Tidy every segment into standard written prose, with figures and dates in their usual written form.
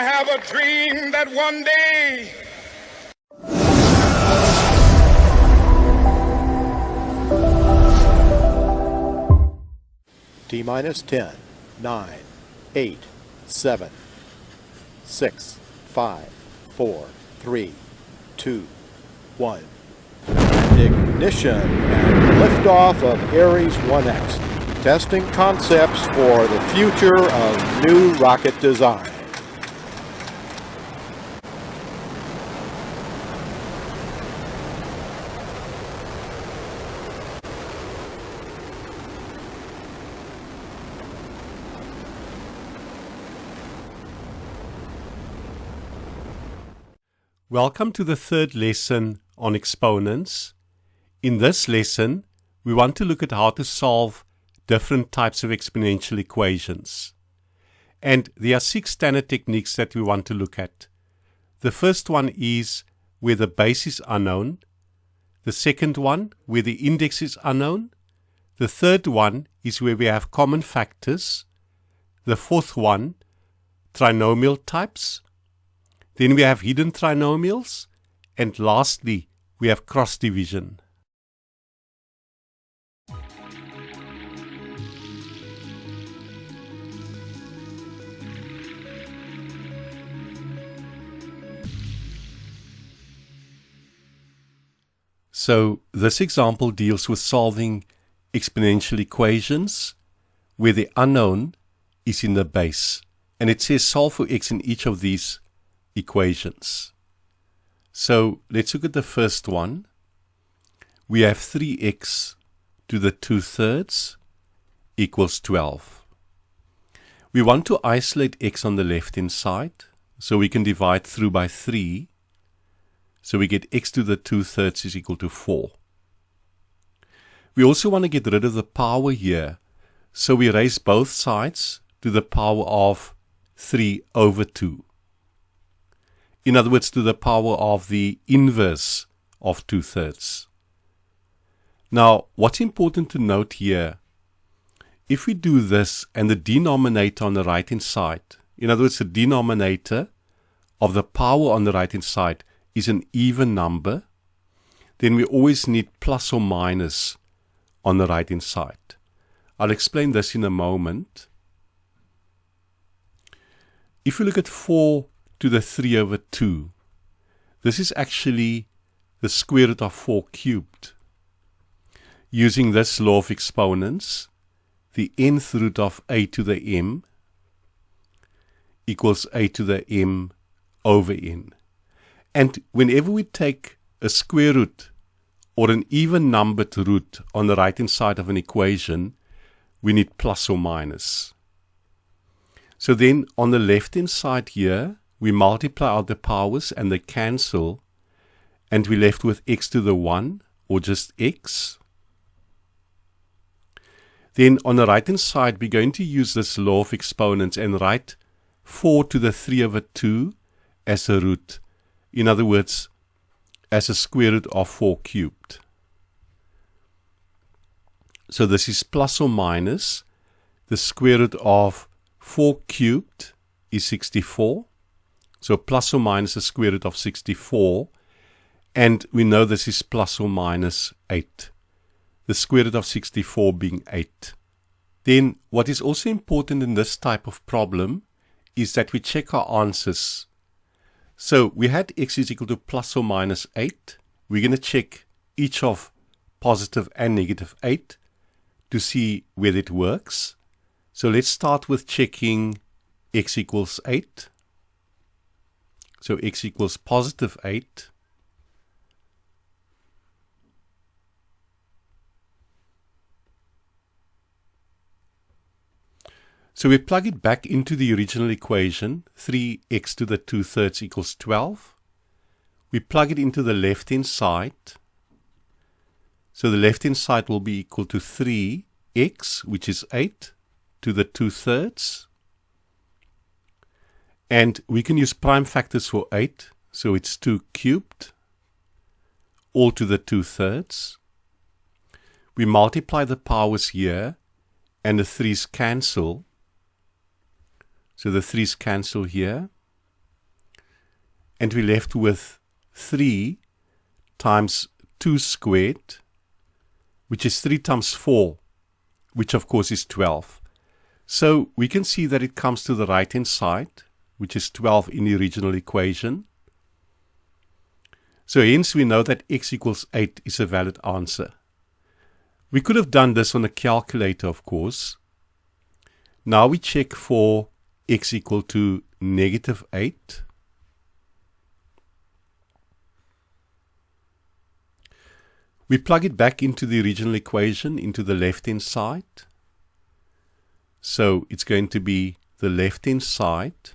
I have a dream that one day T minus 10, 9, 8, 7, 6, 5, 4, 3, 2, 1. Ignition and liftoff of Ares 1X, testing concepts for the future of new rocket design. Welcome to the third lesson on exponents. In this lesson, we want to look at how to solve different types of exponential equations. And there are 6 standard techniques that we want to look at. The first one is where the base is unknown. The second one, where the index is unknown. The third one is where we have common factors. The fourth one, trinomial types. Then we have hidden trinomials, and lastly, we have cross division. So this example deals with solving exponential equations where the unknown is in the base, and it says solve for x in each of these equations. So let's look at the first one. We have 3x to the 2/3 equals 12. We want to isolate x on the left hand side, so we can divide through by 3. So we get x to the 2/3 is equal to 4. We also want to get rid of the power here, so we raise both sides to the power of 3 over 2. In other words, to the power of the inverse of 2/3. Now, what's important to note here, if we do this and the denominator on the right-hand side, in other words, the denominator of the power on the right-hand side is an even number, then we always need plus or minus on the right-hand side. I'll explain this in a moment. If we look at 4 to the 3 over 2. This is actually the square root of 4 cubed. Using this law of exponents, the nth root of a to the m equals a to the m over n. And whenever we take a square root or an even numbered root on the right hand side of an equation, we need plus or minus. So then on the left hand side here, we multiply out the powers and they cancel, and we're left with x to the 1, or just x. Then on the right hand side, we're going to use this law of exponents and write 4 to the 3 over 2 as a root. In other words, as a square root of 4 cubed. So this is plus or minus. The square root of 4 cubed is 64. So plus or minus the square root of 64, and we know this is plus or minus 8. The square root of 64 being 8. Then what is also important in this type of problem is that we check our answers. So we had x is equal to plus or minus 8. We're going to check each of positive and negative 8 to see whether it works. So let's start with checking x equals 8. So x equals positive 8. So we plug it back into the original equation, 3x to the 2/3 equals 12. We plug it into the left-hand side. So the left-hand side will be equal to 3x, which is 8, to the 2/3. And we can use prime factors for 8, so it's 2 cubed, all to the 2/3. We multiply the powers here, and the 3's cancel. So the 3's cancel here. and we're left with 3 times 2 squared, which is 3 times 4, which of course is 12. So we can see that it comes to the right-hand side, which is 12 in the original equation. So hence we know that x equals 8 is a valid answer. We could have done this on a calculator, of course. Now we check for x equal to negative 8. We plug it back into the original equation, into the left-hand side. So it's going to be the left-hand side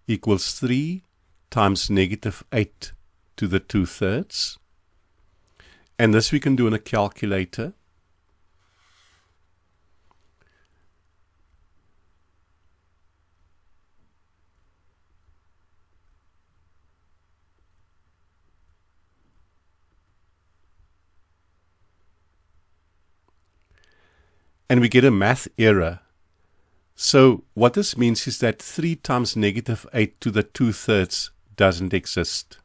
equals 3 times negative 8 to the 2/3. And this we can do on a calculator. And we get a math error. So what this means is that 3 times negative 8 to the 2/3 doesn't exist.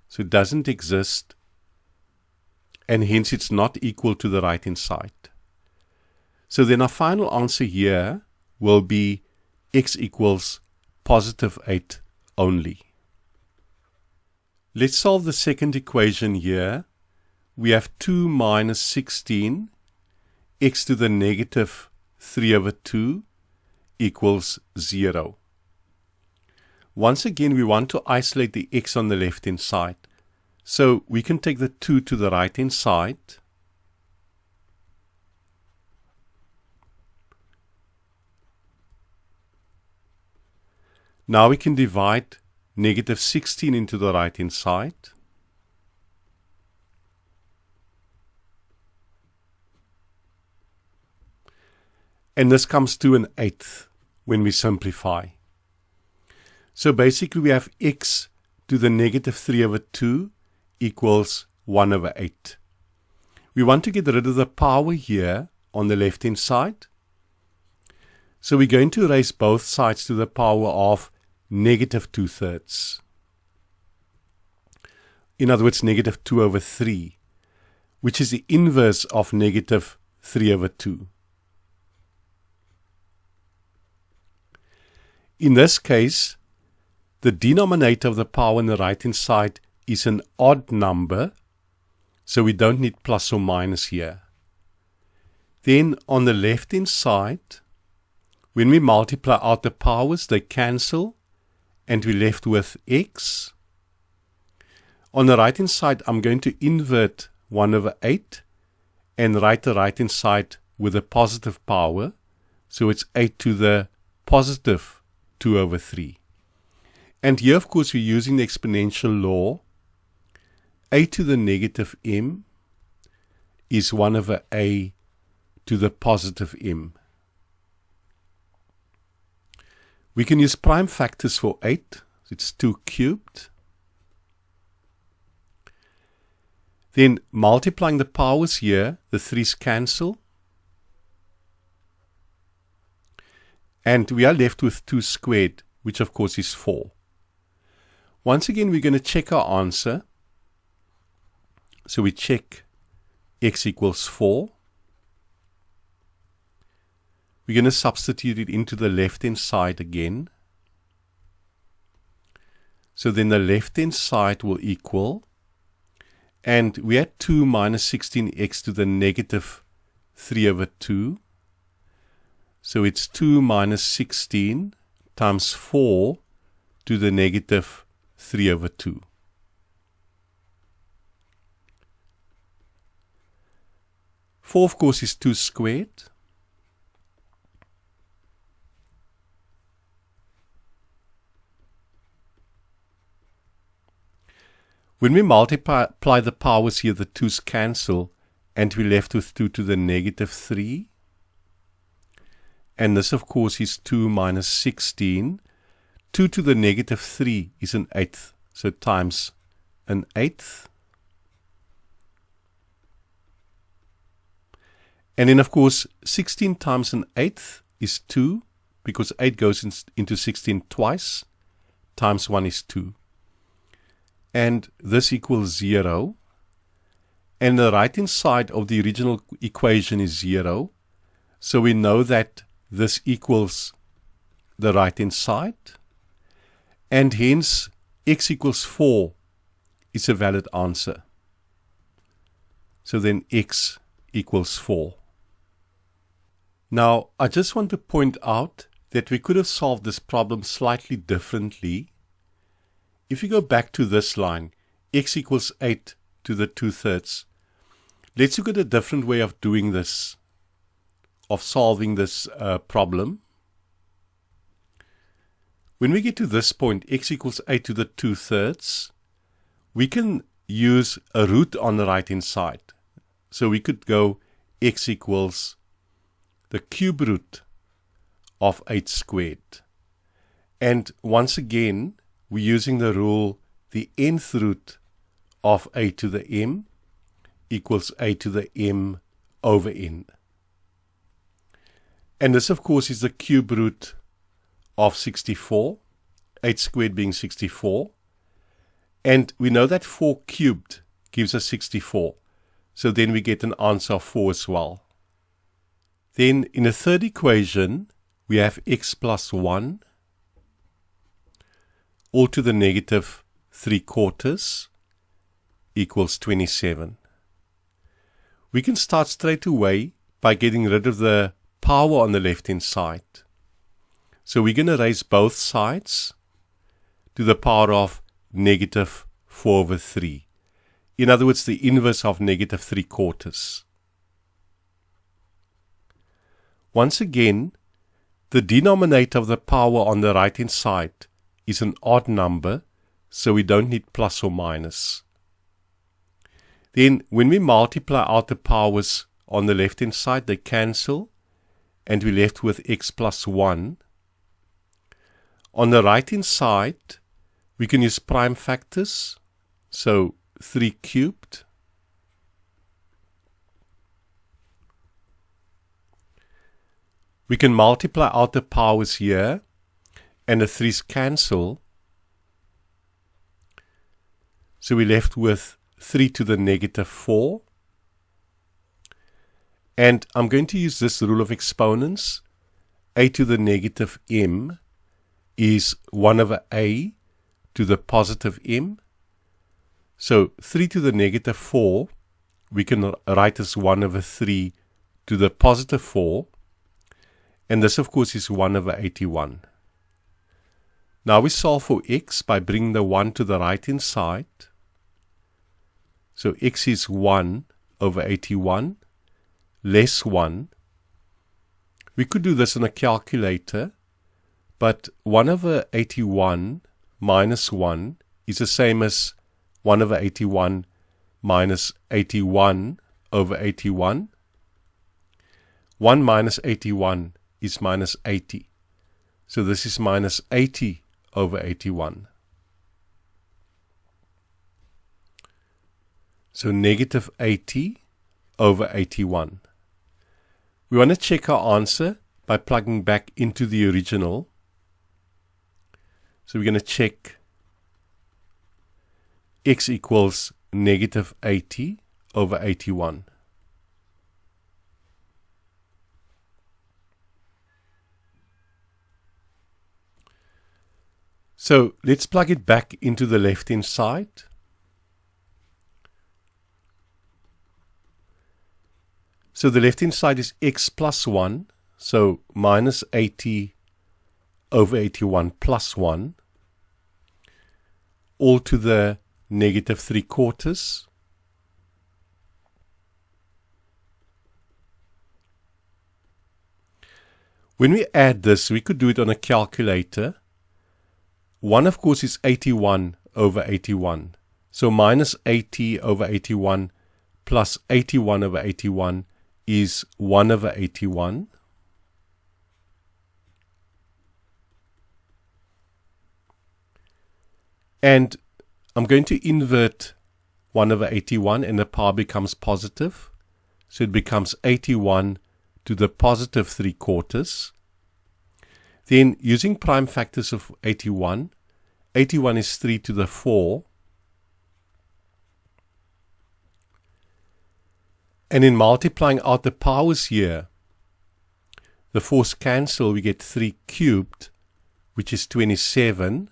So it doesn't exist, and hence it's not equal to the right-hand side. So then our final answer here will be x equals positive 8 only. Let's solve the second equation here. We have 2 minus 16 x to the negative 3 over 2 equals 0. Once again, we want to isolate the x on the left-hand side. So we can take the 2 to the right-hand side. Now we can divide negative 16 into the right-hand side. And this comes to an 1/8 when we simplify. So basically we have x to the negative 3 over 2 equals 1 over 8. We want to get rid of the power here on the left-hand side. So we're going to raise both sides to the power of negative 2/3. In other words, negative 2 over 3, which is the inverse of negative 3 over 2. In this case, the denominator of the power on the right-hand side is an odd number, so we don't need plus or minus here. Then on the left-hand side, when we multiply out the powers, they cancel, and we're left with x. On the right-hand side, I'm going to invert 1 over 8 and write the right-hand side with a positive power, so it's 8 to the positive 2 over 3. And here, of course, we're using the exponential law. A to the negative m is 1 over a to the positive m. We can use prime factors for 8. It's 2 cubed. Then multiplying the powers here, the 3's cancel. And we are left with 2 squared, which of course is 4. Once again, we're going to check our answer. So we check x equals 4. We're going to substitute it into the left-hand side again. So then the left-hand side will equal, and we had 2 minus 16x to the negative 3 over 2. So it's 2 minus 16 times 4 to the negative 3 over 2. Four, of course, is 2 squared. When we multiply the powers here, the 2's cancel, and we're left with 2 to the negative 3. And this, of course, is 2 minus 16. 2 to the negative 3 is an 1/8, so times an 1/8. And then, of course, 16 times an 1/8 is 2, because 8 goes into 16 twice, times 1 is 2. And this equals 0. And the right-hand side of the original equation is 0. So we know that this equals the right-hand side. And hence, x equals 4 is a valid answer. So then x equals 4. Now, I just want to point out that we could have solved this problem slightly differently. If you go back to this line, x equals 8 to the 2/3. Let's look at a different way of doing this, of solving this problem. When we get to this point, x equals 8 to the 2/3, we can use a root on the right-hand side. So we could go x equals the cube root of 8 squared. And once again, we're using the rule, the nth root of a to the m equals a to the m over n. And this, of course, is the cube root of 64, 8 squared being 64. And we know that 4 cubed gives us 64. So then we get an answer of 4 as well. Then in the third equation, we have x plus 1 all to the negative 3/4 equals 27. We can start straight away by getting rid of the power on the left-hand side. So we're going to raise both sides to the power of negative 4/3. In other words, the inverse of negative 3/4. Once again, the denominator of the power on the right-hand side is an odd number, so we don't need plus or minus. Then, when we multiply out the powers on the left-hand side, they cancel, and we're left with x plus 1. On the right-hand side, we can use prime factors, so 3 cubed. We can multiply out the powers here, and the 3's cancel. So we're left with 3 to the negative 4. And I'm going to use this rule of exponents. A to the negative m is 1 over a to the positive m. So 3 to the negative 4, we can write as 1 over 3 to the positive 4. And this, of course, is 1 over 81. Now we solve for x by bringing the 1 to the right-hand side. So x is 1 over 81 less 1. We could do this on a calculator, but 1 over 81 minus 1 is the same as 1 over 81 minus 81 over 81. 1 minus 81 is minus 80. So this is minus 80 over 81. So negative 80 over 81. We want to check our answer by plugging back into the original. So we're going to check x equals negative 80 over 81. So let's plug it back into the left-hand side. So the left-hand side is x plus 1, so minus 80 over 81 plus 1, all to the negative 3/4. When we add this, we could do it on a calculator. 1, of course, is 81 over 81. So minus 80 over 81 plus 81 over 81 is 1 over 81. And I'm going to invert 1 over 81 and the power becomes positive. So it becomes 81 to the positive 3/4. Then using prime factors of 81, 81 is 3 to the 4. And in multiplying out the powers here, the 4's cancel, we get 3 cubed, which is 27.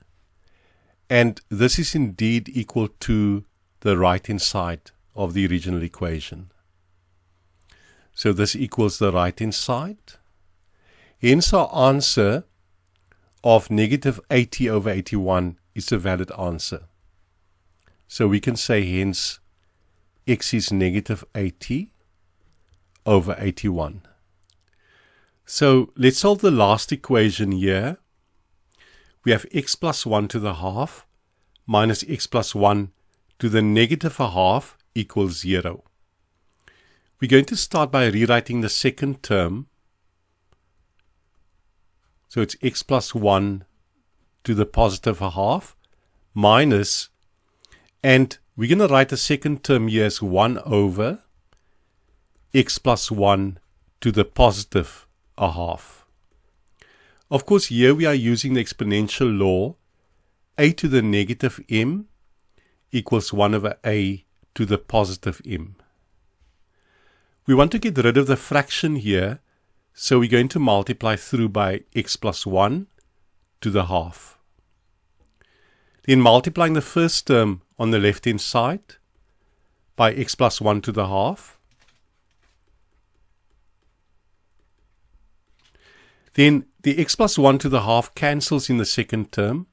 And this is indeed equal to the right-hand side of the original equation. So this equals the right-hand side. Hence our answer of negative 80 over 81 is a valid answer. So we can say hence x is negative 80 over 81. So let's solve the last equation here. We have x plus 1 to the half minus x plus 1 to the negative a half equals 0. We're going to start by rewriting the second term. So it's x plus 1 to the positive a half minus, and we're going to write the second term here as 1 over x plus 1 to the positive a half. Of course, here we are using the exponential law. A to the negative m equals 1 over a to the positive m. We want to get rid of the fraction here, so we're going to multiply through by x plus 1 to the half. Then multiplying the first term on the left-hand side by x plus 1 to the half. Then the x plus 1 to the half cancels in the second term,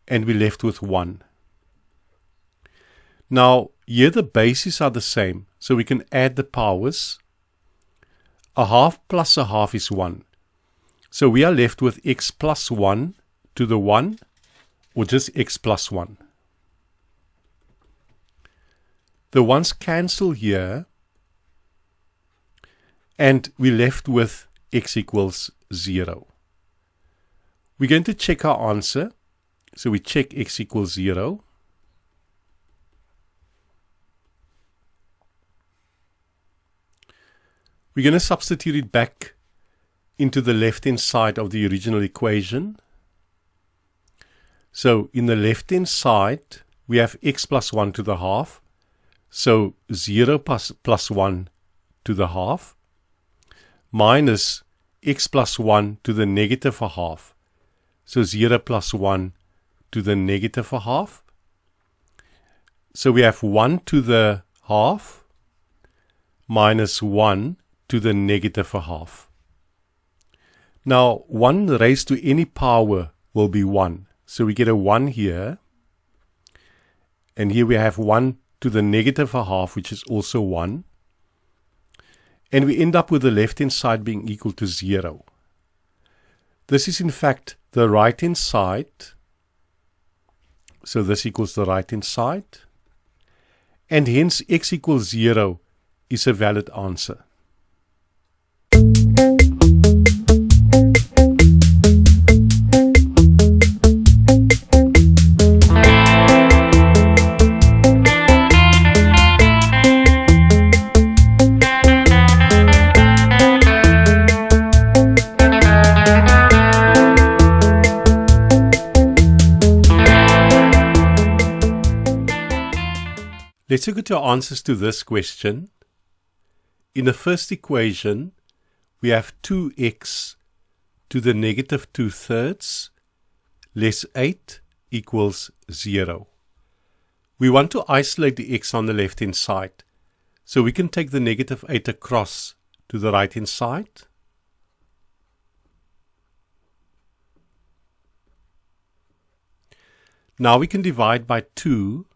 and we're left with 1. Now, here the bases are the same, so we can add the powers. A half plus a half is 1. So we are left with x plus 1 to the 1, or just x plus 1. The 1's cancel here, and we're left with x equals 0. We're going to check our answer. So we check x equals 0. We're going to substitute it back into the left-hand side of the original equation. So in the left-hand side, we have x plus 1 to the half. So 0 plus 1 to the half minus x plus 1 to the negative a half. So 0 plus 1 to the negative a half. So we have 1 to the half minus 1 to the negative a half. Now 1 raised to any power will be 1. So we get a 1 here. And here we have 1 to the negative a half, which is also 1. And we end up with the left-hand side being equal to 0. This is in fact the right-hand side. So this equals the right-hand side. And hence x equals 0 is a valid answer. Let's look at our answers to this question. In the first equation, we have 2x to the negative 2/3 less 8 equals 0. We want to isolate the x on the left-hand side, so we can take the negative 8 across to the right-hand side. Now we can divide by 2.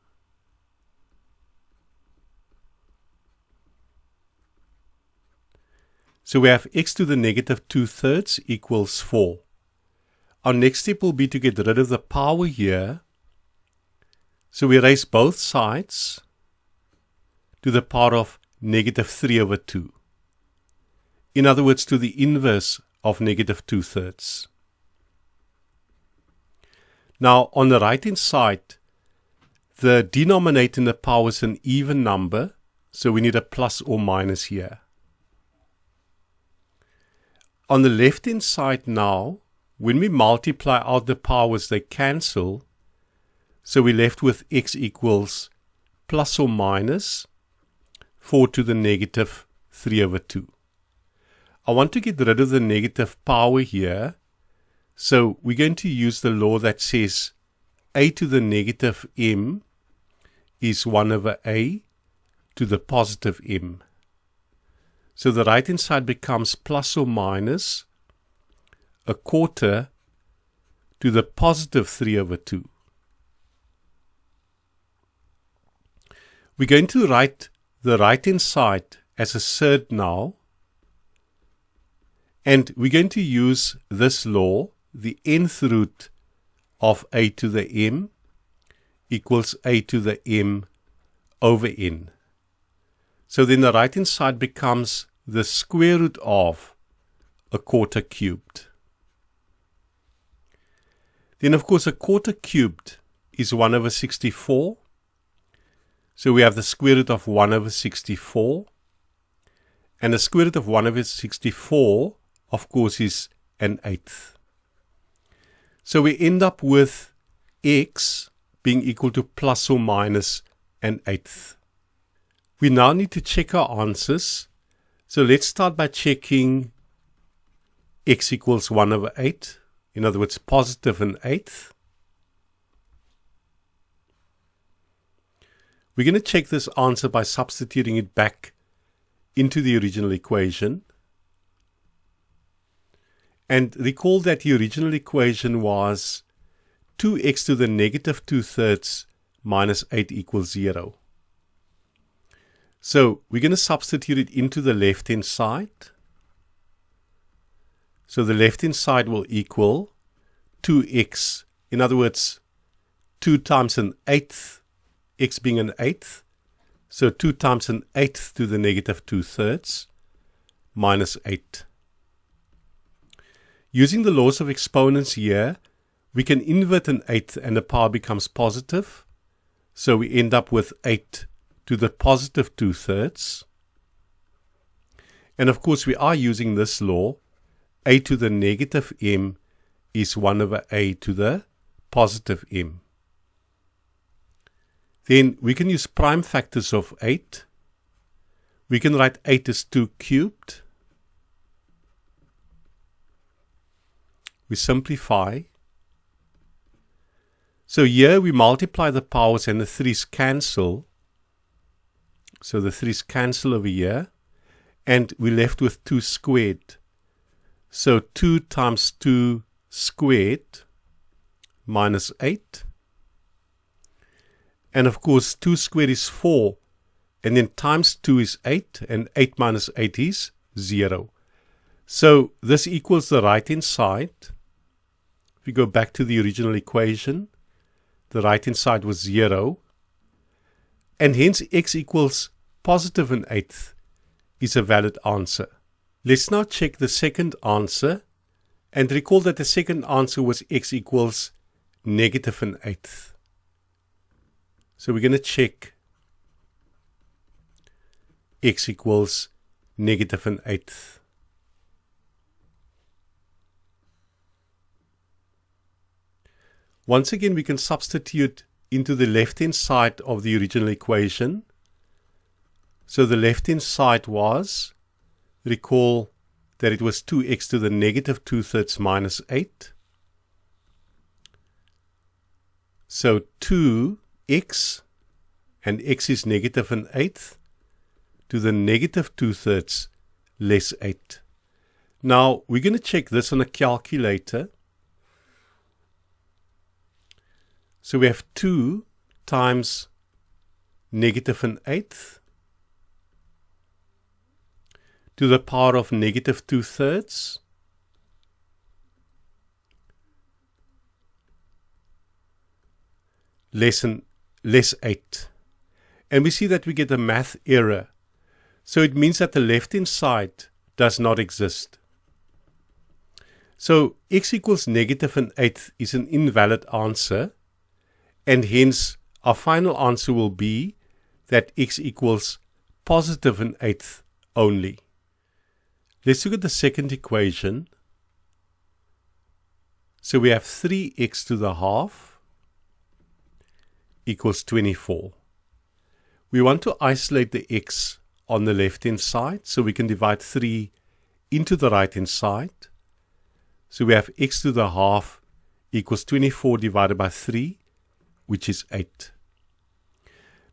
So we have x to the negative 2/3 equals 4. Our next step will be to get rid of the power here. So we raise both sides to the power of negative 3 over 2. In other words, to the inverse of negative 2/3. Now, on the right-hand side, the denominator in the power is an even number, so we need a plus or minus here. On the left-hand side now, when we multiply out the powers, they cancel, So we're left with x equals plus or minus 4 to the negative 3 over 2. I want to get rid of the negative power here, so we're going to use the law that says a to the negative m is 1 over a to the positive m. So the right hand side becomes plus or minus a quarter to the positive 3 over 2. We're going to write the right hand side as a surd now, and we're going to use this law, the nth root of a to the m equals a to the m over n. So then the right hand side becomes the square root of a quarter cubed. Then of course a quarter cubed is 1 over 64. So we have the square root of 1 over 64. And the square root of 1 over 64, of course, is an eighth. So we end up with x being equal to plus or minus an eighth. We now need to check our answers. So let's start by checking x equals 1 over 8. In other words, positive an eighth. We're going to check this answer by substituting it back into the original equation. And recall that the original equation was 2x to the negative 2/3 minus 8 equals 0. So we're going to substitute it into the left-hand side. So the left-hand side will equal 2x, in other words, 2 times an eighth, x being an eighth, so 2 times an eighth to the negative 2/3 minus 8. Using the laws of exponents here, we can invert an eighth and the power becomes positive, so we end up with 8 to the positive 2/3. And of course we are using this law, a to the negative m is 1 over a to the positive m. Then we can use prime factors of 8. We can write 8 as 2 cubed. We simplify. So here we multiply the powers and the 3's cancel. So the 3's cancel over here. And we're left with 2 squared. So 2 times 2 squared minus 8. And of course 2 squared is 4. And then times 2 is 8. And 8 minus 8 is 0. So this equals the right hand side. If we go back to the original equation, the right hand side was 0. And hence x equals positive an eighth is a valid answer. Let's now check the second answer. And recall that the second answer was x equals negative an eighth. So we're going to check x equals negative an eighth. Once again, we can substitute into the left-hand side of the original equation. So the left-hand side was, recall that it was 2x to the negative 2/3 minus 8. So 2x, and x is negative an eighth, to the negative 2/3 less 8. Now, we're going to check this on a calculator. So we have 2 times negative an eighth to the power of negative 2/3 less 8. And we see that we get a math error. So it means that the left-hand side does not exist. So x equals negative an eighth is an invalid answer. And hence, our final answer will be that x equals positive an eighth only. Let's look at the second equation. So we have 3x to the half equals 24. We want to isolate the x on the left-hand side, so we can divide 3 into the right-hand side. So we have x to the half equals 24 divided by 3, which is 8.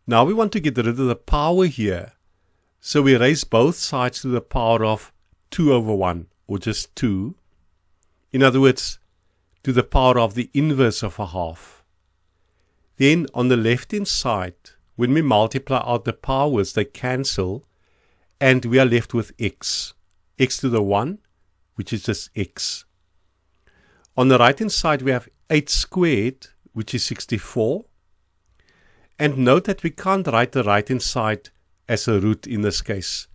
Now we want to get rid of the power here, so we raise both sides to the power of 2 over 1, or just 2. In other words, to the power of the inverse of a half. Then on the left-hand side, when we multiply out the powers, they cancel, and we are left with x. X to the 1, which is just x. On the right-hand side, we have 8 squared, which is 64. And note that we can't write the right-hand side as a root in this case,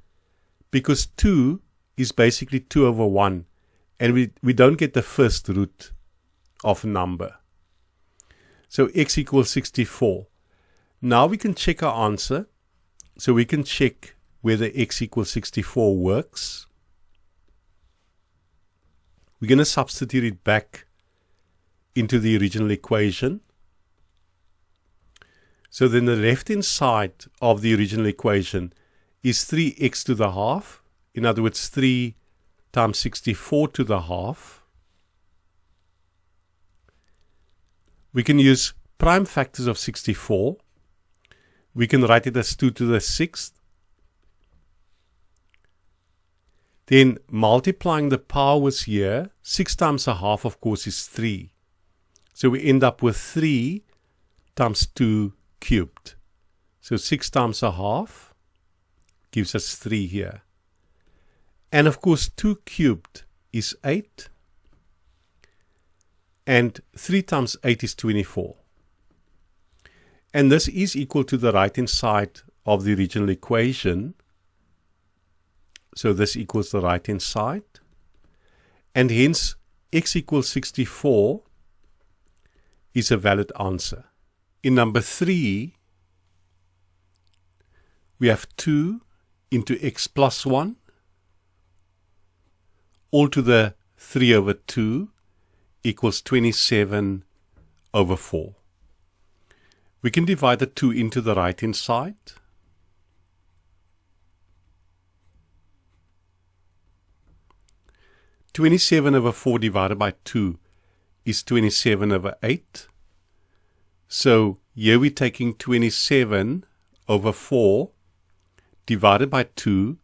because 2 is basically 2 over 1, and we don't get the first root of a number. So x equals 64. Now we can check our answer. So we can check whether x equals 64 works. We're going to substitute it back into the original equation. So then the left-hand side of the original equation is 3x to the half. In other words, 3 times 64 to the half. We can use prime factors of 64. We can write it as 2 to the 6th. Then multiplying the powers here, 6 times a half, of course, is 3. So we end up with 3 times 2 cubed. So 6 times a half gives us 3 here. And of course, 2 cubed is 8. And 3 times 8 is 24. And this is equal to the right-hand side of the original equation. So this equals the right-hand side. And hence, x equals 64 is a valid answer. In number 3, we have 2 into x plus 1, all to the 3 over 2 equals 27 over 4. We can divide the 2 into the right-hand side. (27 over 4 divided by 2 is 27 over 8. So here we're taking 27 over 4 divided by 2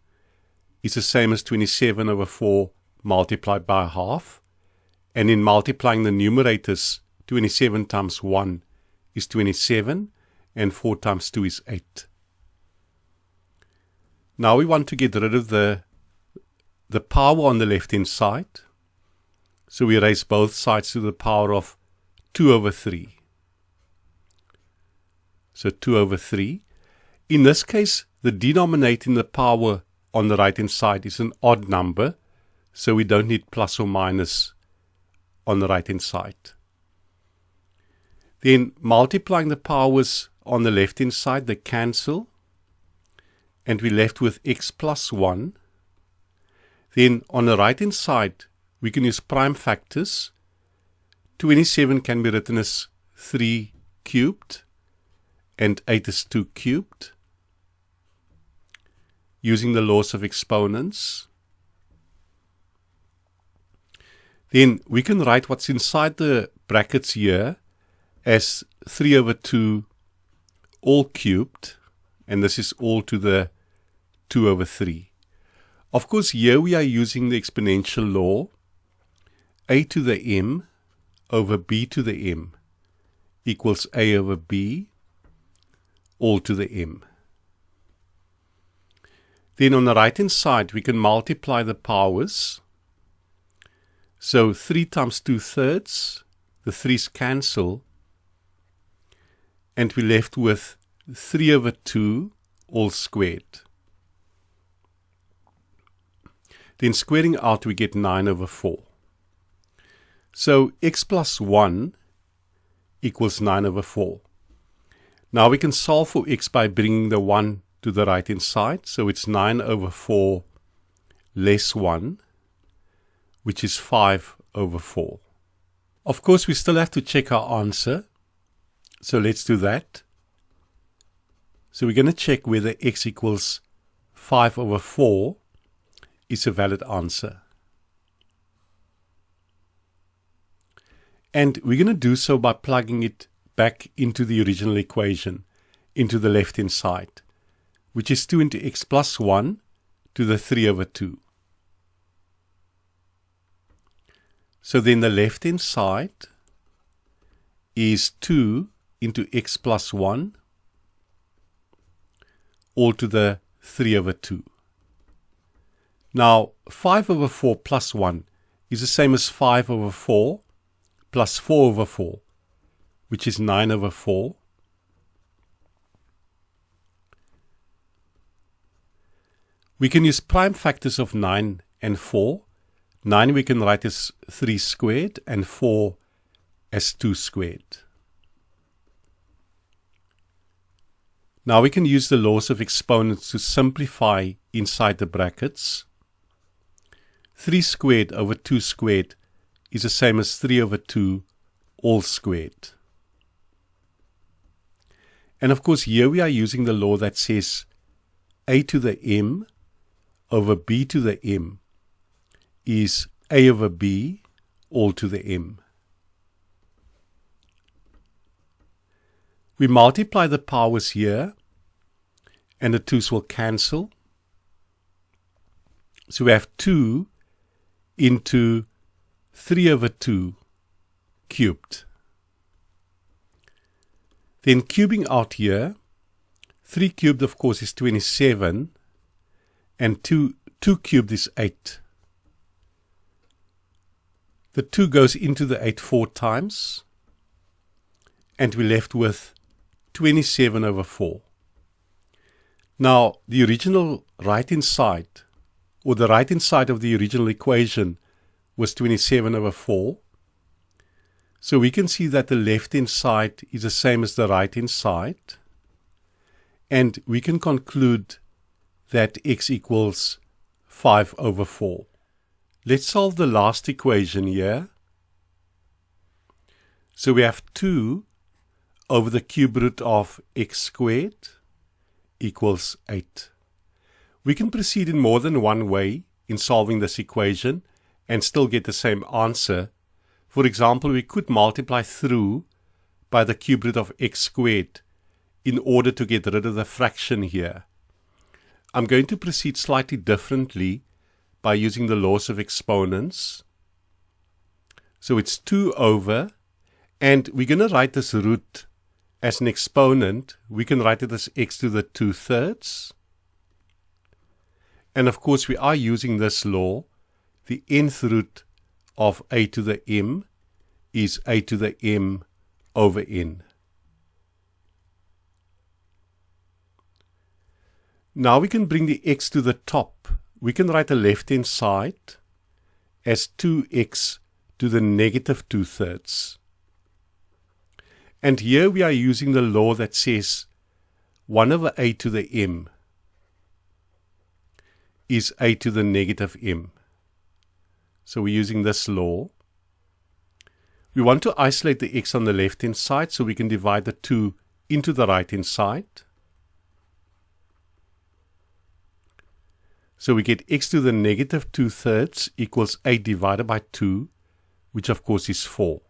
is the same as 27 over 4 multiplied by half. And in multiplying the numerators, 27 times 1 is 27, and 4 times 2 is 8. Now we want to get rid of the power on the left-hand side. So we raise both sides to the power of 2 over 3. So 2 over 3. In this case, the denominator in the power on the right-hand side is an odd number, so we don't need plus or minus on the right-hand side. Then multiplying the powers on the left-hand side, they cancel, and we're left with x plus 1. Then on the right-hand side, we can use prime factors. 27 can be written as 3 cubed, and 8 is 2 cubed, using the laws of exponents. Then we can write what's inside the brackets here as 3 over 2 all cubed, and this is all to the 2 over 3. Of course, here we are using the exponential law. A to the m over b to the m equals a over b all to the m. Then on the right-hand side, we can multiply the powers. So 3 times 2/3, the 3's cancel, and we're left with 3 over 2 all squared. Then squaring out, we get 9 over 4. So x plus 1 equals 9 over 4. Now we can solve for x by bringing the 1 to the right-hand side. So it's 9 over 4 less 1, which is 5 over 4. Of course, we still have to check our answer. So let's do that. So we're going to check whether x equals 5 over 4 is a valid answer. And we're going to do so by plugging it back into the original equation, into the left-hand side, which is 2 into x plus 1 to the 3 over 2. So then the left-hand side is 2 into x plus 1 all to the 3 over 2. Now, 5 over 4 plus 1 is the same as 5 over 4 plus 4 over 4, which is 9 over 4. We can use prime factors of 9 and 4. 9 we can write as 3 squared and 4 as 2 squared. Now we can use the laws of exponents to simplify inside the brackets. 3 squared over 2 squared is the same as 3 over 2 all squared. And of course here we are using the law that says a to the m over b to the m is a over b all to the m. We multiply the powers here, and the 2's will cancel. So we have 2 into 3 over 2 cubed. Then cubing out here, 3 cubed of course is 27, and 2 cubed is 8. The 2 goes into the 8 4 times, and we're left with 27 over 4. Now, the original right-hand side, or the right-hand side of the original equation was 27 over 4. So we can see that the left-hand side is the same as the right-hand side. And we can conclude that x equals 5 over 4. Let's solve the last equation here. So we have 2 over the cube root of x squared equals 8. We can proceed in more than one way in solving this equation and still get the same answer. For example, we could multiply through by the cube root of x squared in order to get rid of the fraction here. I'm going to proceed slightly differently by using the laws of exponents. So it's 2 over, and we're going to write this root as an exponent. We can write it as x to the 2/3. And of course we are using this law. The nth root of a to the m is a to the m over n. Now we can bring the x to the top. We can write the left-hand side as 2x to the negative 2/3. And here we are using the law that says 1 over a to the m is a to the negative m. So we're using this law. We want to isolate the x on the left-hand side, so we can divide the 2 into the right-hand side. So we get x to the negative 2/3 equals 8 divided by 2, which of course is 4.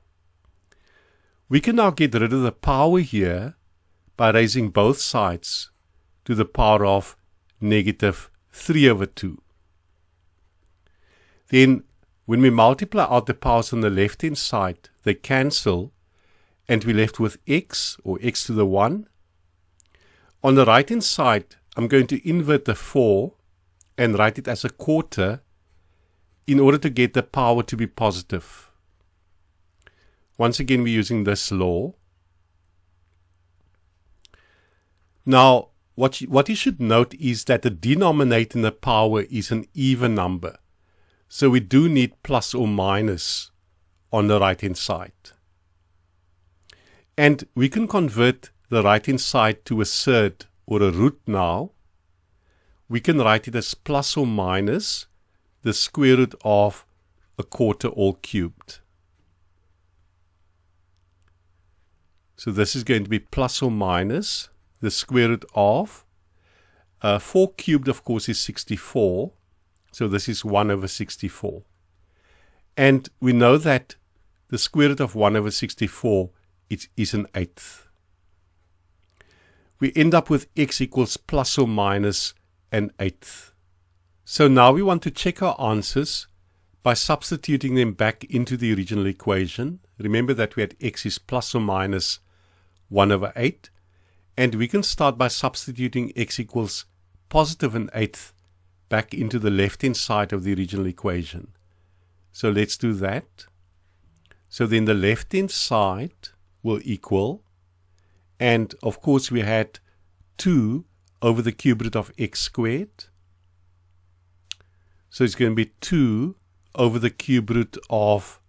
We can now get rid of the power here by raising both sides to the power of negative 3 over 2. Then when we multiply out the powers on the left-hand side, they cancel, and we're left with x, or x to the 1. On the right-hand side, I'm going to invert the 4 and write it as a quarter in order to get the power to be positive. Once again, we're using this law. Now, what you should note is that the denominator in the power is an even number. So we do need plus or minus on the right-hand side. And we can convert the right-hand side to a surd or a root now. We can write it as plus or minus the square root of a quarter all cubed. So this is going to be plus or minus the square root of 4 cubed, of course, is 64. So this is 1 over 64. And we know that the square root of 1 over 64 is an eighth. We end up with x equals plus or minus an eighth. So now we want to check our answers by substituting them back into the original equation. Remember that we had x is plus or minus 1 over 8. And we can start by substituting x equals positive an eighth back into the left-hand side of the original equation. So let's do that. So then the left-hand side will equal, and of course we had 2 over the cube root of x squared. So it's going to be 2 over the cube root of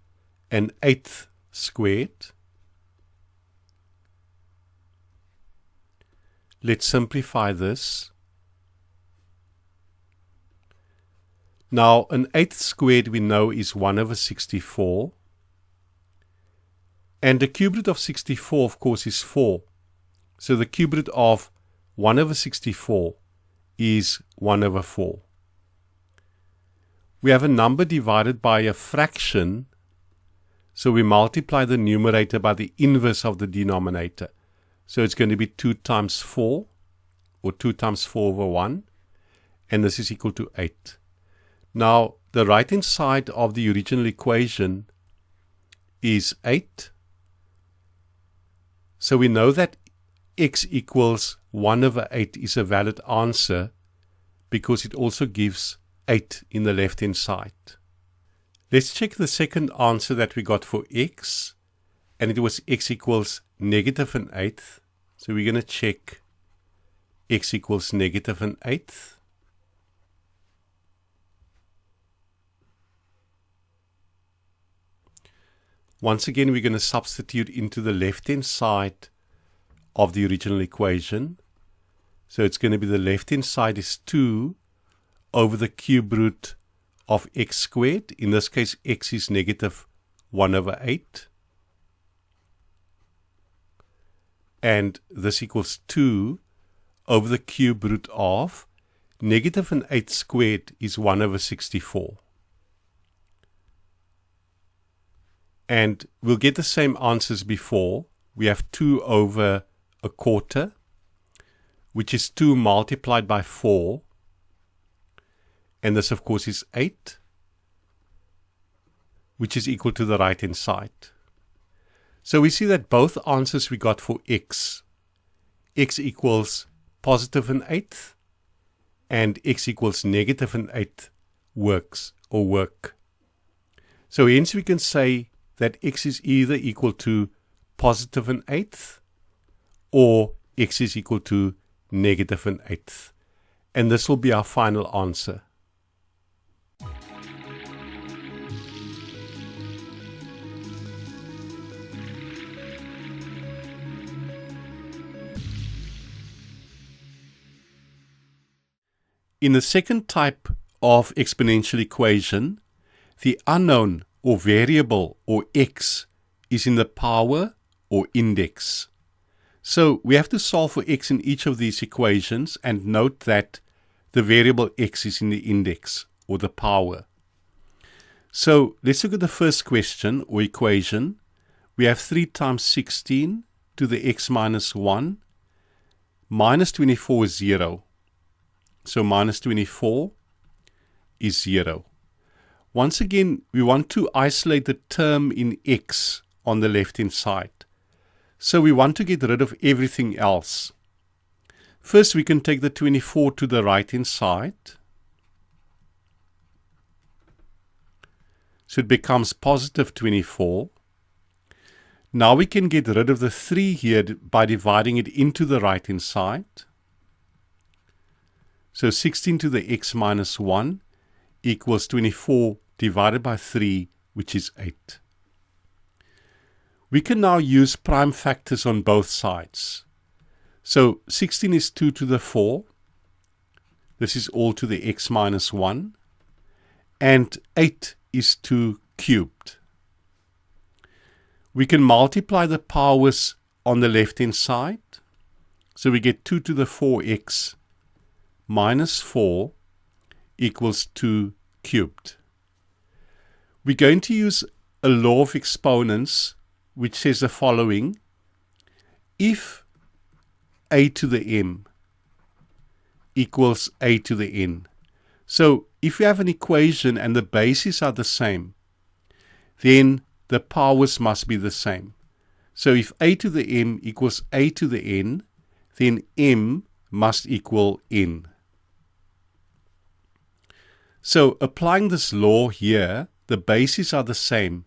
an eighth squared. Let's simplify this. Now, an eighth squared we know is 1 over 64. And the cube root of 64, of course, is 4. So the cube root of 1 over 64 is 1 over 4. We have a number divided by a fraction, so we multiply the numerator by the inverse of the denominator. So it's going to be 2 times 4, or 2 times 4 over 1, and this is equal to 8. Now, the right-hand side of the original equation is 8. So we know that x equals 1 over 8 is a valid answer because it also gives 8 in the left-hand side. Let's check the second answer that we got for x, and it was x equals negative an eighth. So we're going to check x equals negative an eighth. Once again, we're going to substitute into the left-hand side of the original equation. So it's going to be the left-hand side is 2 over the cube root of x squared. In this case, x is negative 1 over 8. And this equals 2 over the cube root of negative an eighth squared is 1 over 64. And we'll get the same answers before. We have 2 over a quarter, which is 2 multiplied by 4. And this, of course, is 8, which is equal to the right-hand side. So we see that both answers we got for x equals positive an eighth, and x equals negative an eighth works, or work. So hence we can say that x is either equal to positive an eighth or x is equal to negative an eighth. And this will be our final answer. In the second type of exponential equation, the unknown or variable or x is in the power or index. So we have to solve for x in each of these equations, and note that the variable x is in the index or the power. So let's look at the first question or equation. We have 3 times 16 to the x minus 1 minus 24 is 0. So minus 24 is 0. Once again, we want to isolate the term in x on the left-hand side. So we want to get rid of everything else. First, we can take the 24 to the right-hand side. So it becomes positive 24. Now we can get rid of the 3 here by dividing it into the right-hand side. So 16 to the x minus 1 equals 24 divided by 3, which is 8. We can now use prime factors on both sides. So 16 is 2 to the 4. This is all to the x minus 1. And 8 is 2 cubed. We can multiply the powers on the left-hand side. So we get 2 to the 4x minus 4 equals 2 cubed. We're going to use a law of exponents which says the following. If a to the m equals a to the n. So if you have an equation and the bases are the same, then the powers must be the same. So if a to the m equals a to the n, then m must equal n. So applying this law here, the bases are the same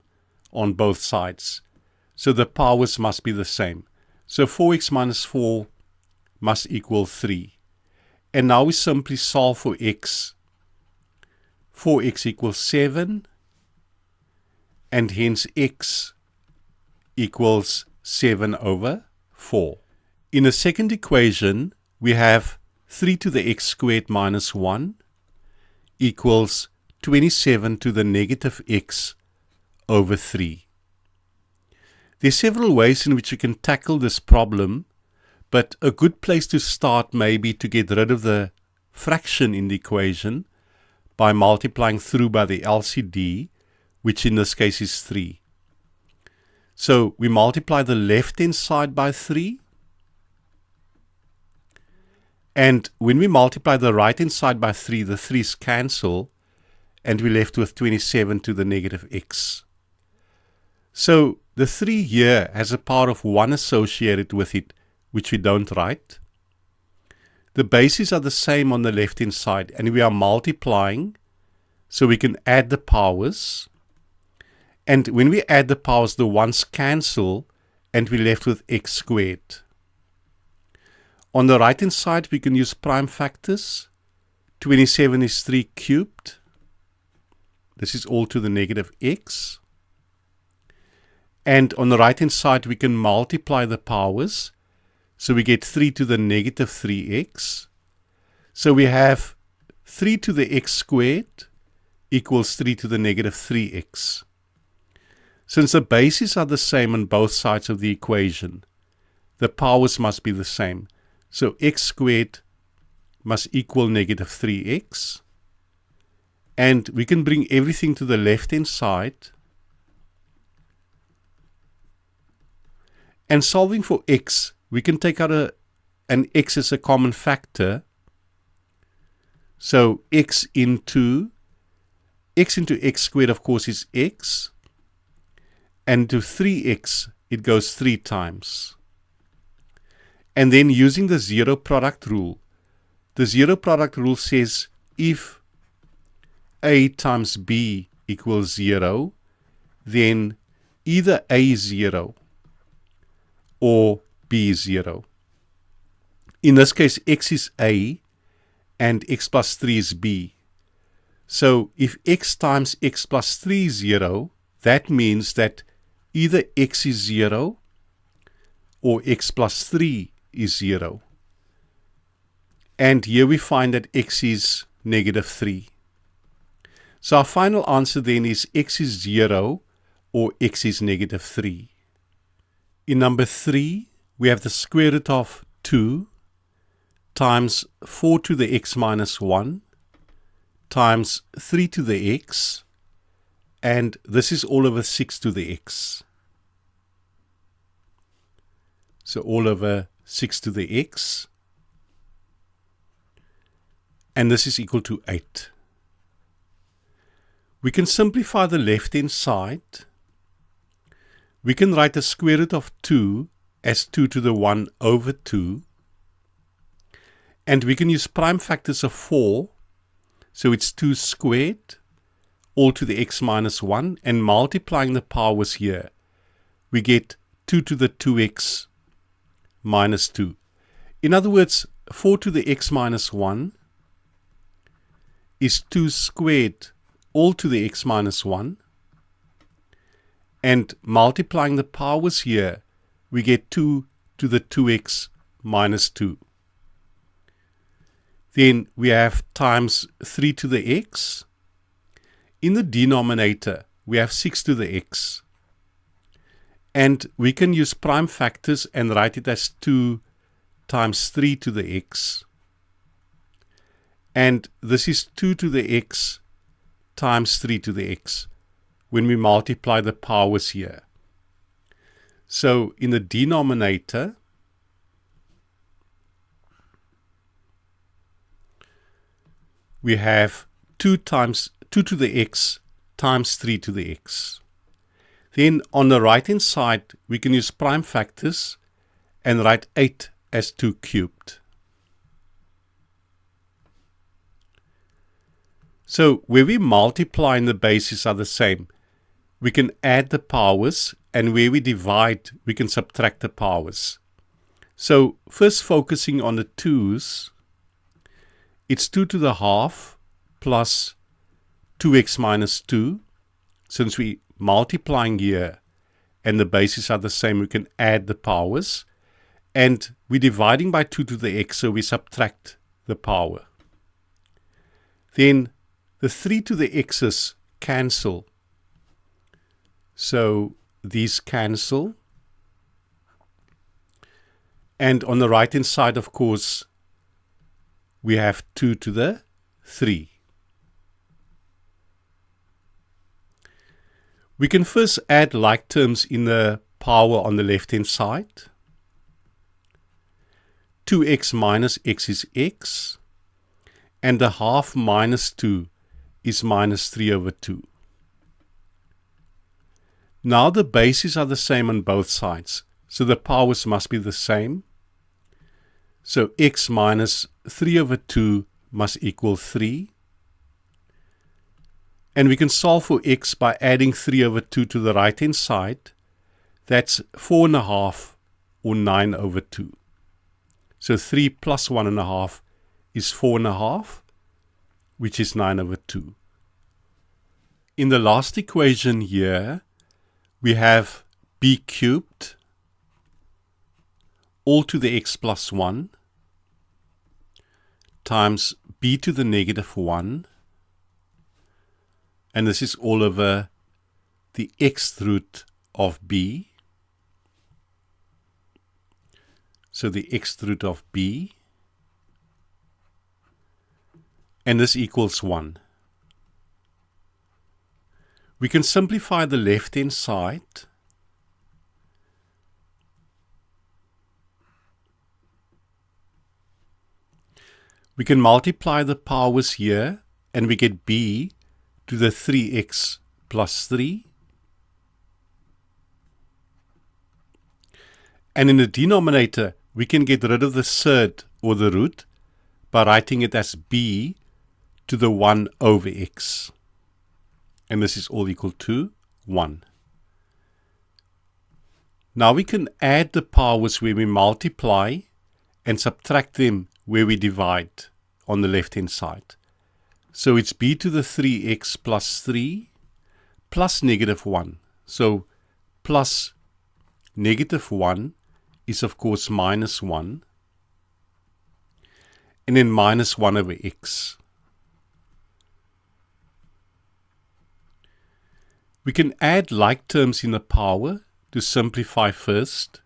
on both sides. So the powers must be the same. So 4x minus 4 must equal 3. And now we simply solve for x. 4x equals 7. And hence x equals 7 over 4. In the second equation, we have 3 to the x squared minus 1 equals 27 to the negative x over 3. There are several ways in which you can tackle this problem, but a good place to start may be to get rid of the fraction in the equation by multiplying through by the LCD, which in this case is 3. So we multiply the left-hand side by 3. And when we multiply the right-hand side by 3, the 3's cancel, and we're left with 27 to the negative x. So the 3 here has a power of 1 associated with it, which we don't write. The bases are the same on the left-hand side, and we are multiplying, so we can add the powers. And when we add the powers, the 1's cancel, and we're left with x squared. On the right-hand side, we can use prime factors. 27 is 3 cubed. This is all to the negative x. And on the right-hand side, we can multiply the powers. So we get 3 to the negative 3x. So we have 3 to the x squared equals 3 to the negative 3x. Since the bases are the same on both sides of the equation, the powers must be the same. So x squared must equal negative 3x. And we can bring everything to the left-hand side. And solving for x, we can take out an x as a common factor. So x into x squared, of course, is x. And to 3x, it goes 3 times. And then using the zero product rule, the zero product rule says if a times b equals 0, then either a is 0 or b is 0. In this case, x is a and x plus 3 is b. So if x times x plus 3 is 0, that means that either x is 0 or x plus 3 is 0. And here we find that x is negative 3. So our final answer then is x is 0 or x is negative 3. In number 3, we have the square root of 2 times 4 to the x minus 1 times 3 to the x, and this is all over 6 to the x. So all over 6 to the x, and this is equal to 8. We can simplify the left-hand side. We can write the square root of 2 as 2 to the 1 over 2. And we can use prime factors of 4. So it's 2 squared, all to the x minus 1. And multiplying the powers here, we get 2 to the 2x minus 2. In other words, 4 to the x minus 1 is 2 squared, all to the x minus 1. And multiplying the powers here, we get 2 to the 2x minus 2. Then we have times 3 to the x. In the denominator, we have 6 to the x. And we can use prime factors and write it as 2 times 3 to the x. And this is 2 to the x times 3 to the x when we multiply the powers here. So in the denominator, we have 2 to the x times 3 to the x. Then on the right hand side, we can use prime factors and write 8 as 2 cubed. So where we multiply and the bases are the same, we can add the powers, and where we divide, we can subtract the powers. So first focusing on the 2's, it's 2 to the half plus 2x minus 2. Since we're multiplying here and the bases are the same, we can add the powers. And we're dividing by 2 to the x, so we subtract the power. Then the 3 to the x's cancel. So these cancel. And on the right hand side, of course, we have 2 to the 3. We can first add like terms in the power on the left hand side. 2x minus x is x, and the half minus 2 is minus 3 over 2. Now the bases are the same on both sides, so the powers must be the same. So x minus 3 over 2 must equal 3. And we can solve for x by adding 3 over 2 to the right hand side. That's 4.5 or 9 over 2. So 3 plus 1.5 is 4.5, which is 9 over 2. In the last equation here, we have b cubed all to the x plus 1 times b to the negative 1, and this is all over the xth root of b. So the xth root of b, and this equals 1. We can simplify the left-hand side. We can multiply the powers here, and we get b to the 3x plus 3. And in the denominator, we can get rid of the surd or the root by writing it as b to the 1 over x. And this is all equal to 1. Now we can add the powers where we multiply and subtract them where we divide on the left-hand side. So it's b to the 3x plus 3 plus negative 1. So plus negative 1 is of course minus 1. And then minus 1 over x. We can add like terms in the power to simplify first.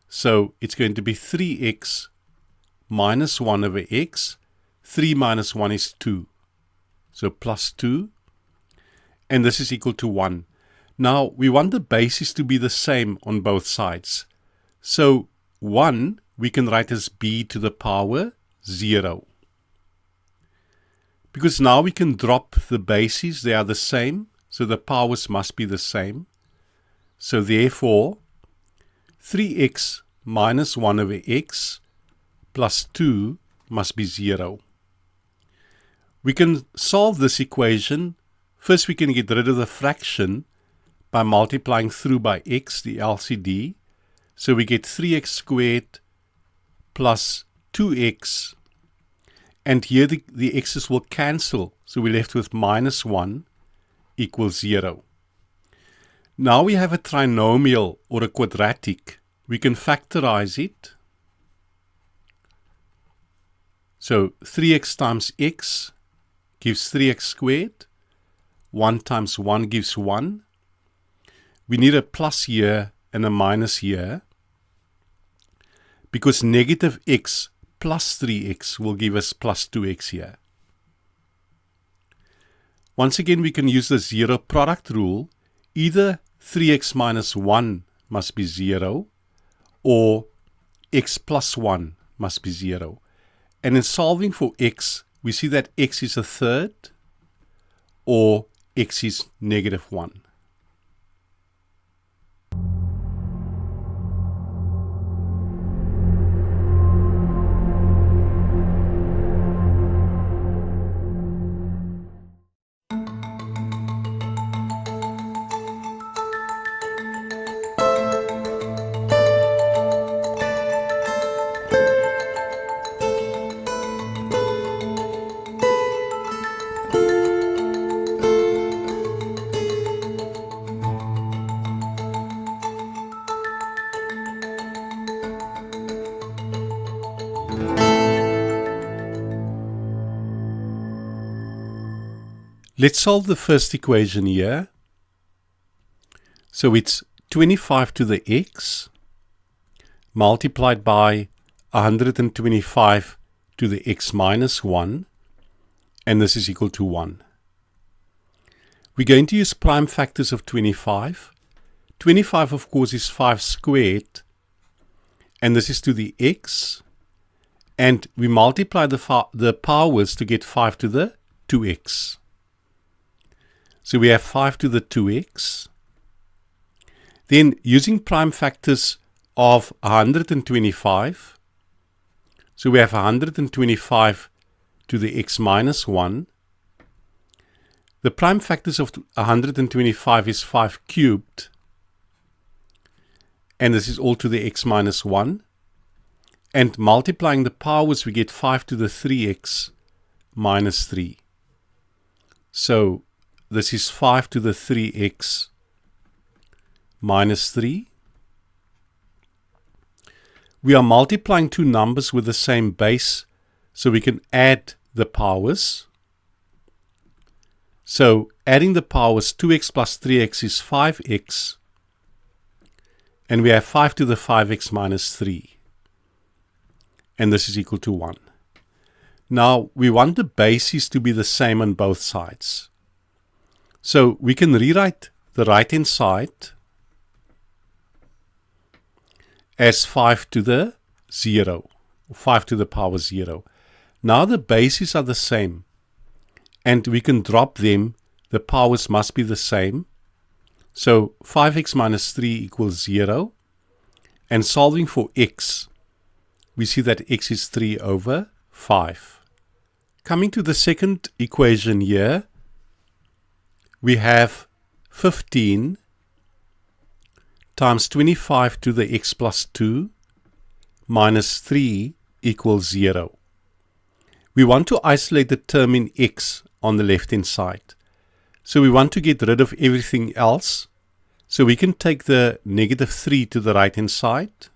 So it's going to be 3x minus 1 over x. 3 minus 1 is 2. So plus 2. And this is equal to 1. Now we want the bases to be the same on both sides. So 1 we can write as b to the power 0. Because now we can drop the bases, they are the same. So the powers must be the same. So therefore, 3x minus 1 over x plus 2 must be 0. We can solve this equation. First we can get rid of the fraction by multiplying through by x, the LCD. So we get 3x squared plus 2x. And here the x's will cancel. So we're left with minus 1. Equals 0. Now we have a trinomial or a quadratic. We can factorize it. So 3x times x gives 3x squared. 1 times 1 gives 1. We need a plus here and a minus here, because negative x plus 3x will give us plus 2x here. Once again, we can use the zero product rule. Either 3x minus 1 must be 0, or x plus 1 must be 0. And in solving for x, we see that x is a third, or x is negative 1. Let's solve the first equation here. So it's 25 to the x multiplied by 125 to the x minus 1, and this is equal to 1. We're going to use prime factors of 25. 25, of course, is 5 squared, and this is to the x, and we multiply the powers to get 5 to the 2x. So we have 5 to the 2x. Then using prime factors of 125, so we have 125 to the x minus 1. The prime factors of 125 is 5 cubed, and this is all to the x minus 1. And multiplying the powers, we get 5 to the 3x minus 3. So this is 5 to the 3x minus 3. We are multiplying two numbers with the same base, so we can add the powers. So adding the powers, 2x plus 3x is 5x, and we have 5 to the 5x minus 3. And this is equal to 1. Now we want the bases to be the same on both sides. So we can rewrite the right-hand side as 5 to the 0, or 5 to the power 0. Now the bases are the same, and we can drop them. The powers must be the same. So 5x minus 3 equals 0. And solving for x, we see that x is 3 over 5. Coming to the second equation here, we have 15 times 25 to the x plus 2 minus 3 equals 0. We want to isolate the term in x on the left-hand side. So we want to get rid of everything else. So we can take the negative 3 to the right-hand side.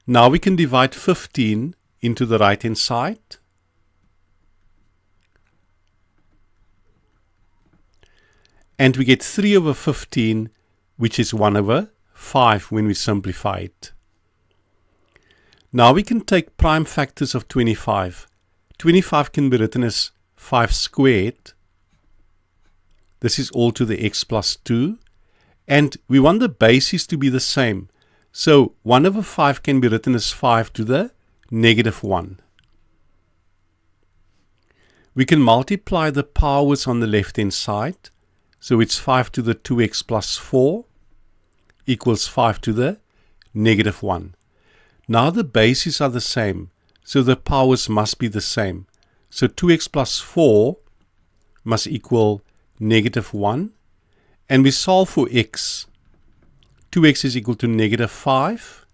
Now we can divide 15 into the right-hand side. And we get 3 over 15, which is 1 over 5 when we simplify it. Now we can take prime factors of 25. 25 can be written as 5 squared. This is all to the x plus 2. And we want the bases to be the same. So 1 over 5 can be written as 5 to the negative 1. We can multiply the powers on the left-hand side. So it's 5 to the 2x plus 4 equals 5 to the negative 1. Now the bases are the same, so the powers must be the same. So 2x plus 4 must equal negative 1. And we solve for x. 2x is equal to negative 5.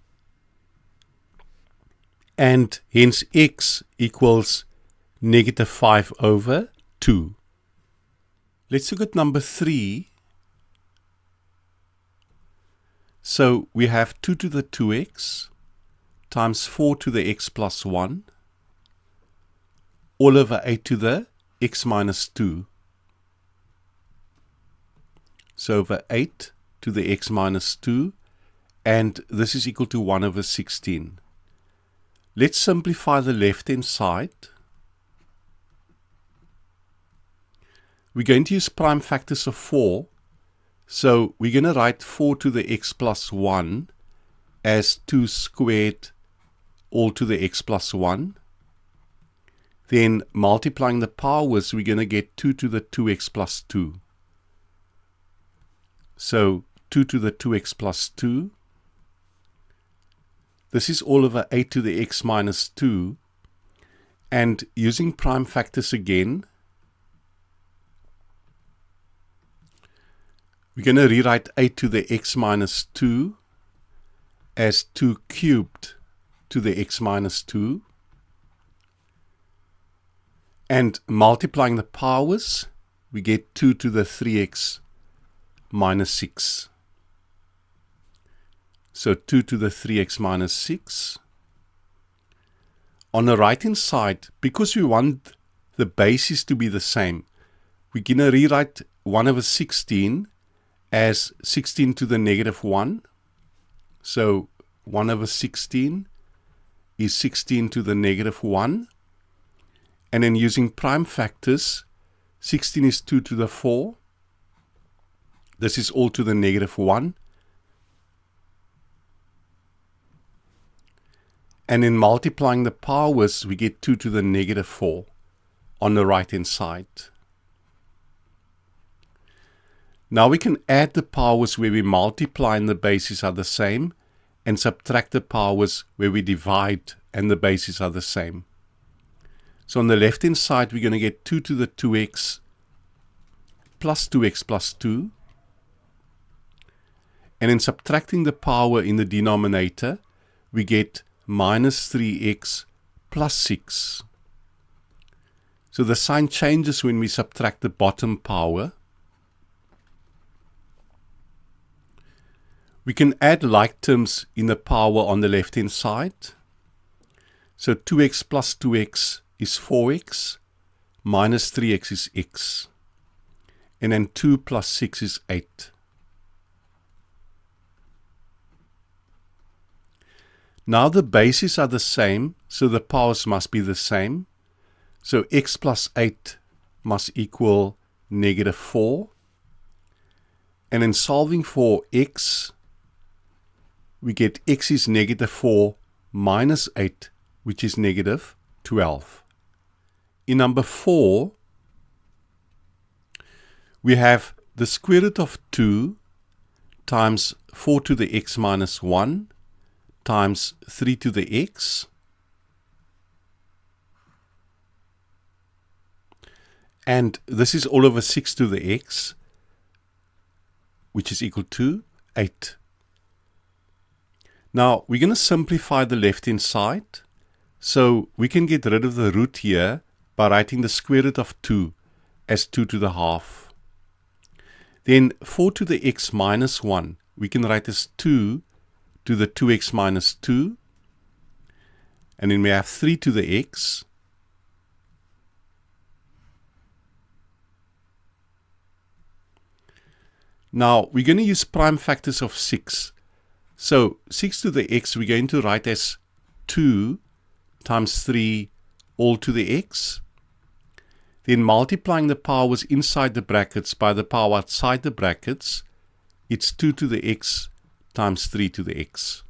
And hence x equals negative 5 over 2. Let's look at number 3. So we have 2 to the 2x times 4 to the x plus 1 all over 8 to the x minus 2. so over 8 to the x minus 2, and this is equal to 1 over 16. Let's simplify the left-hand side. We're going to use prime factors of 4, so we're going to write 4 to the x plus 1 as 2 squared all to the x plus 1. Then multiplying the powers, we're going to get 2 to the 2x plus 2. So 2 to the 2x plus 2. This is all over 8 to the x minus 2. And using prime factors again, we're going to rewrite 8 to the x minus 2 as 2 cubed to the x minus 2. And multiplying the powers, we get 2 to the 3x minus 6. So 2 to the 3x minus 6. On the right-hand side, because we want the bases to be the same, we're going to rewrite 1 over 16 as 16 to the negative 1. So 1 over 16 is 16 to the negative 1. And then using prime factors, 16 is 2 to the 4. This is all to the negative 1. And in multiplying the powers, we get 2 to the negative 4 on the right-hand side. Now we can add the powers where we multiply and the bases are the same, and subtract the powers where we divide and the bases are the same. So on the left-hand side, we're going to get 2 to the 2x plus 2x plus 2. And in subtracting the power in the denominator, we get minus 3x plus 6. So the sign changes when we subtract the bottom power. We can add like terms in the power on the left-hand side. So 2x plus 2x is 4x, minus 3x is x. And then 2 plus 6 is 8. Now the bases are the same, so the powers must be the same. So x plus 8 must equal negative 4. And in solving for x, we get x is negative 4 minus 8, which is negative 12. In number 4, we have the square root of 2 times 4 to the x minus 1 times 3 to the x. And this is all over 6 to the x, which is equal to 8. Now, we're going to simplify the left-hand side. So we can get rid of the root here by writing the square root of 2 as 2 to the half. Then 4 to the x minus 1, we can write as 2 to the 2x minus 2. And then we have 3 to the x. Now, we're going to use prime factors of 6. So 6 to the x, we're going to write as 2 times 3 all to the x. Then multiplying the powers inside the brackets by the power outside the brackets, it's 2 to the x times 3 to the x.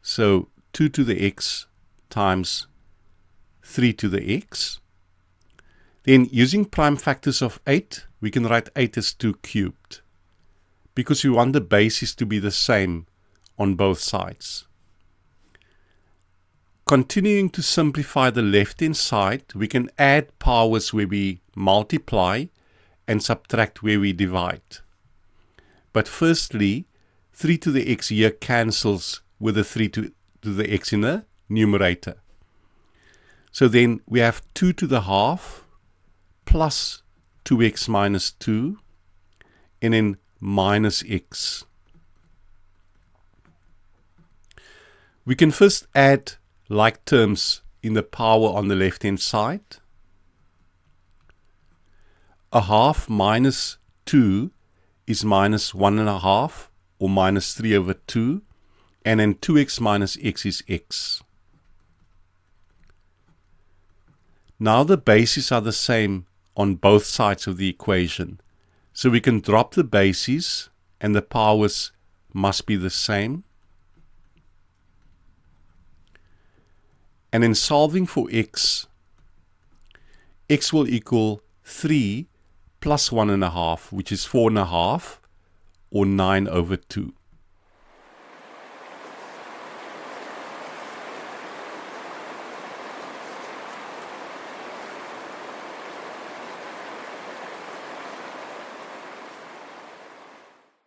So 2 to the x times 3 to the x. Then using prime factors of 8, we can write 8 as 2 cubed, because we want the bases to be the same on both sides. Continuing to simplify the left-hand side, we can add powers where we multiply and subtract where we divide. But firstly, 3 to the x here cancels with the 3 to the x in the numerator. So then we have 2 to the half plus 2x minus 2, and then minus x. We can first add like terms in the power on the left-hand side. A half minus 2 is minus 1.5 or minus 3 over 2, and then 2x minus x is x. Now the bases are the same on both sides of the equation, so we can drop the bases and the powers must be the same. And in solving for x will equal 3 plus 1.5, which is 4.5, or 9 over 2.